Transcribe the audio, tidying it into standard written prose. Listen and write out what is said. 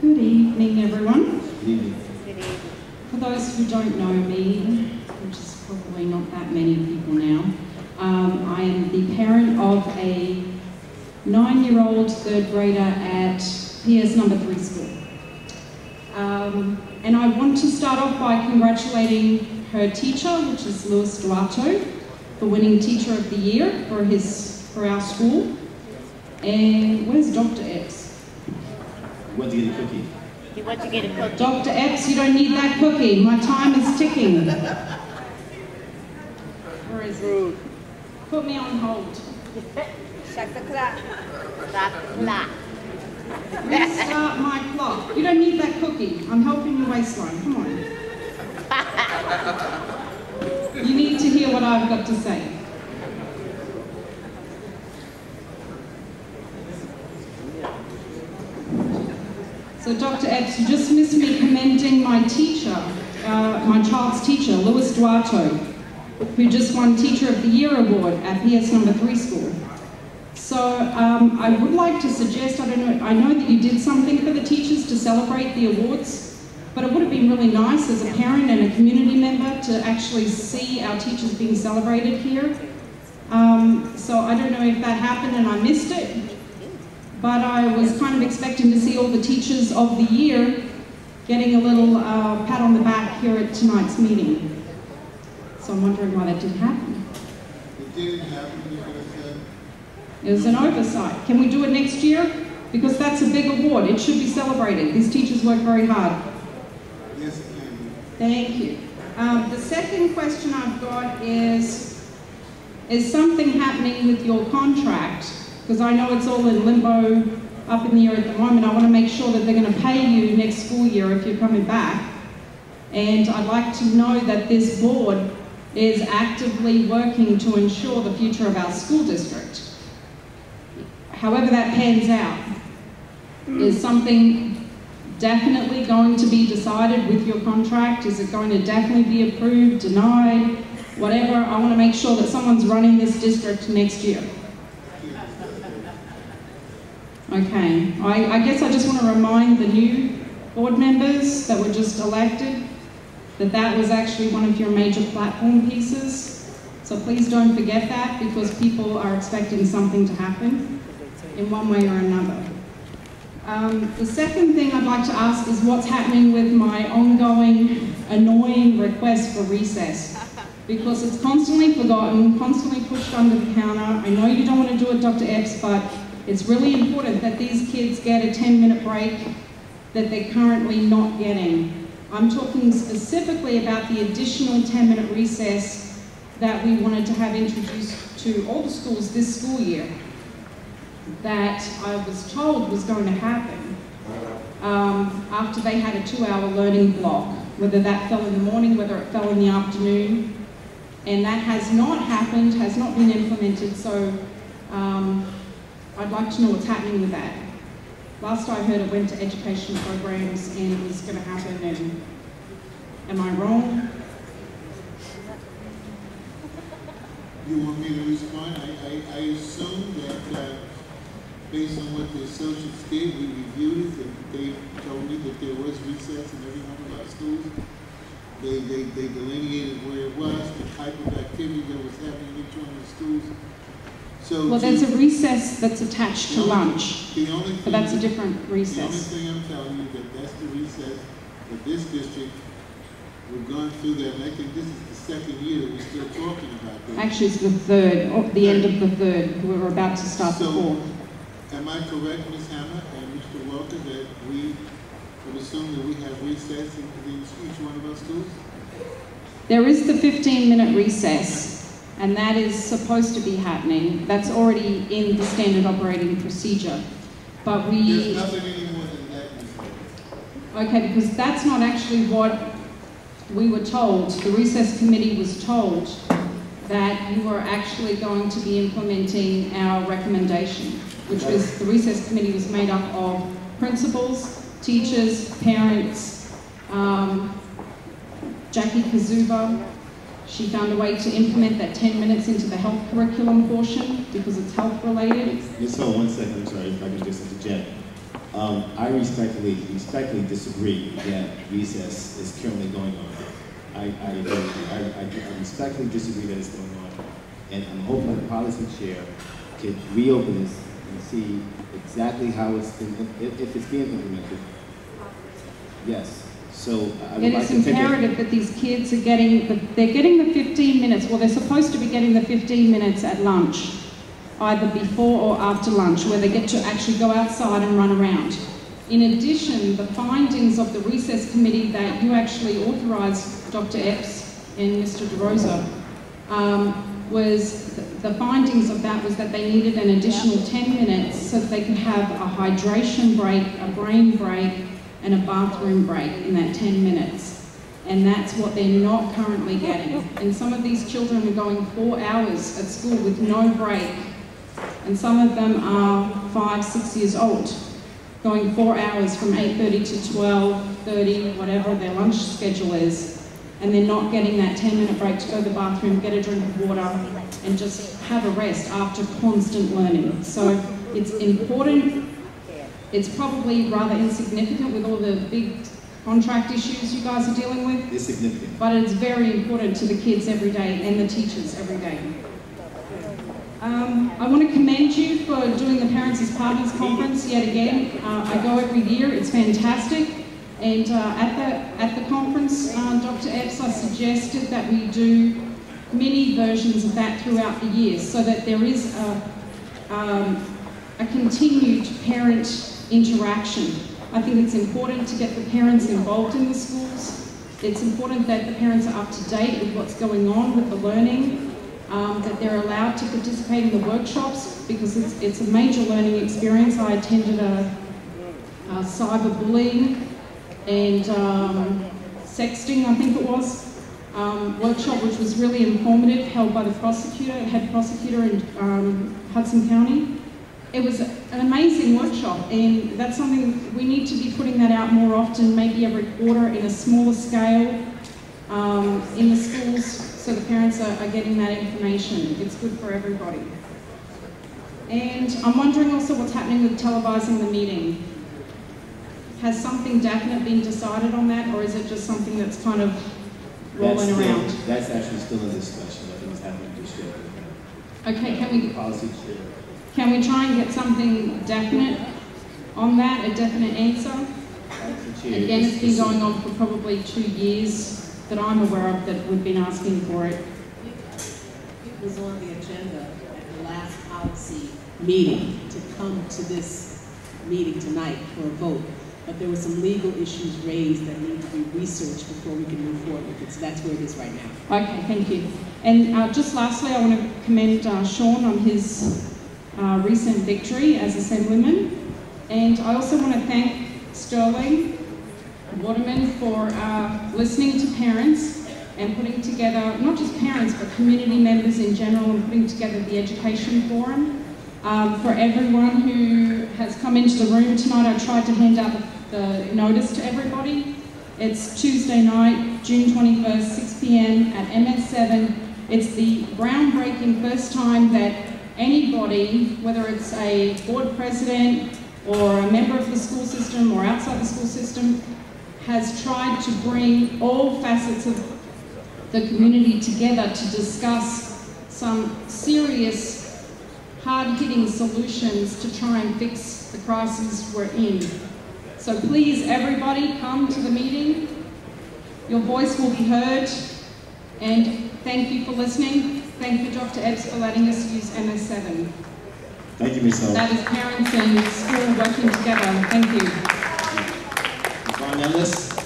Good evening, everyone. Good evening. Good evening. For those who don't know me, which is probably not that many people now, I am the parent of a 9-year-old third grader at PS number 3 school. And I want to start off by congratulating her teacher, which is Luis Duarte, for winning Teacher of the Year for our school. And where's Dr. Epps? Went to get a cookie. You want to get a cookie? Dr. Epps, you don't need that cookie. My time is ticking. Where is it? Put me on hold. Shut the clock. Stop the clock. Restart my clock. You don't need that cookie. I'm helping your waistline. Come on. You need to hear what I've got to say. So Dr. Epps, you just missed me commending my teacher, my child's teacher, Luis Duarte, who just won Teacher of the Year award at PS number 3 school. So I would like to suggest, I know that you did something for the teachers to celebrate the awards, but it would have been really nice as a parent and a community member to actually see our teachers being celebrated here. So I don't know if that happened and I missed it, but I was kind of expecting to see all the teachers of the year getting a little pat on the back here at tonight's meeting. So I'm wondering why that didn't happen. It didn't happen, you could have said. It was an oversight. Can we do it next year? Because that's a big award. It should be celebrated. These teachers work very hard. Yes, it can be. Thank you. The second question I've got is something happening with your contract? Because I know it's all in limbo up in the air at the moment. I want to make sure that they're going to pay you next school year if you're coming back. And I'd like to know that this board is actively working to ensure the future of our school district. However that pans out, is something definitely going to be decided with your contract? Is it going to definitely be approved, denied, whatever? I want to make sure that someone's running this district next year. Okay, I guess I just want to remind the new board members that were just elected that that was actually one of your major platform pieces. So please don't forget that, because people are expecting something to happen in one way or another. The second thing I'd like to ask is what's happening with my ongoing annoying request for recess, because it's constantly forgotten, constantly pushed under the counter. I know you don't want to do it, Dr. Epps, but it's really important that these kids get a 10-minute break that they're currently not getting. I'm talking specifically about the additional 10-minute recess that we wanted to have introduced to all the schools this school year, that I was told was going to happen after they had a 2-hour learning block, whether that fell in the morning, whether it fell in the afternoon, and that has not happened, has not been implemented, so I'd like to know what's happening with that. Last I heard it went to education programs and it was going to happen, and am I wrong? You want me to respond? I assume that based on what the associates did, we reviewed it, and they told me that there was recess in every one of our schools. They delineated where it was, the type of activity that was happening in each one of the schools. So Well, there's a recess that's attached to lunch, but that's a different The only recess. thing I'm telling you that that's the recess that this district, we've gone through that, and I think this is the second year that we're still talking about this. Actually, it's the third, or the end of the third. We're about to start the So, fourth. am I correct, Ms. Hammer and Mr. Walker, that we would assume that we have recess in each one of our schools? There is the 15-minute recess, and that is supposed to be happening. That's already in the standard operating procedure. But There's nothing any more than that, Ms. Hammer. okay, because that's not actually what we were told. The recess committee was told that you were actually going to be implementing our recommendation, which was, the recess committee was made up of principals, teachers, parents, Jackie Kazuba. She found a way to implement that 10 minutes into the health curriculum portion because it's health related. Just hold 1 second, I'm sorry, if I can just interject. I respectfully disagree that recess is currently going on. I agree with you. I respectfully disagree that it's going on. And I'm hoping the policy chair can reopen this and see exactly how it's been, if it's being implemented. Yes. So I would like to it's imperative that these kids are they're getting the 15 minutes. Well, they're supposed to be getting the 15 minutes at lunch, either before or after lunch, where they get to actually go outside and run around. In addition, the findings of the recess committee that you actually authorised, Dr. Epps and Mr. DeRosa, the findings of that was that they needed an additional 10 minutes so that they could have a hydration break, a brain break, and a bathroom break in that 10 minutes. And that's what they're not currently getting. And some of these children are going 4 hours at school with no break. And some of them are 5, 6 years old, going 4 hours from 8:30 to 12:30, whatever their lunch schedule is. And they're not getting that 10-minute break to go to the bathroom, get a drink of water, and just have a rest after constant learning. So it's important. It's probably rather insignificant with all the big contract issues you guys are dealing with. It's significant. But it's very important to the kids every day and the teachers every day. I want to commend you for doing the Parents as Partners Conference yet again. I go every year, it's fantastic. And at the conference, Dr. Epps, I suggested that we do many versions of that throughout the year so that there is a continued parent interaction. I think it's important to get the parents involved in the schools. It's important that the parents are up to date with what's going on with the learning, that they're allowed to participate in the workshops because it's a major learning experience. I attended a cyberbullying and sexting, I think it was, workshop which was really informative, held by the head prosecutor in Hudson County. It was an amazing workshop, and that's something we need to be putting that out more often, maybe every quarter in a smaller scale in the schools, so the parents are getting that information. It's good for everybody. And I'm wondering also what's happening with televising the meeting. Has something definite been decided on that, or is it just something that's kind of rolling around? That's actually still in discussion. I think it's happening this year. Okay, policy chair. Can we try and get something definite on that, a definite answer? Again, it's been going on for probably 2 years that I'm aware of that we've been asking for it. It was on the agenda at the last policy meeting to come to this meeting tonight for a vote. But there were some legal issues raised that need to be researched before we can move forward with it. So that's where it is right now. Okay, thank you. And just lastly, I want to commend Sean on his recent victory as Assemblyman. And I also want to thank Sterling Waterman for listening to parents and putting together, not just parents, but community members in general, and putting together the education forum. For everyone who has come into the room tonight, I tried to hand out the notice to everybody. It's Tuesday night, June 21st, 6 p.m. at MS7. It's the groundbreaking first time that anybody, whether it's a board president or a member of the school system or outside the school system, has tried to bring all facets of the community together to discuss some serious, hard-hitting solutions to try and fix the crisis we're in. So please, everybody, come to the meeting. Your voice will be heard. And thank you for listening. Thank you, Dr. Epps, for letting us use MS7. Thank you, Ms. Hull. That is parents and school working together. Thank you. Ms. Ellis.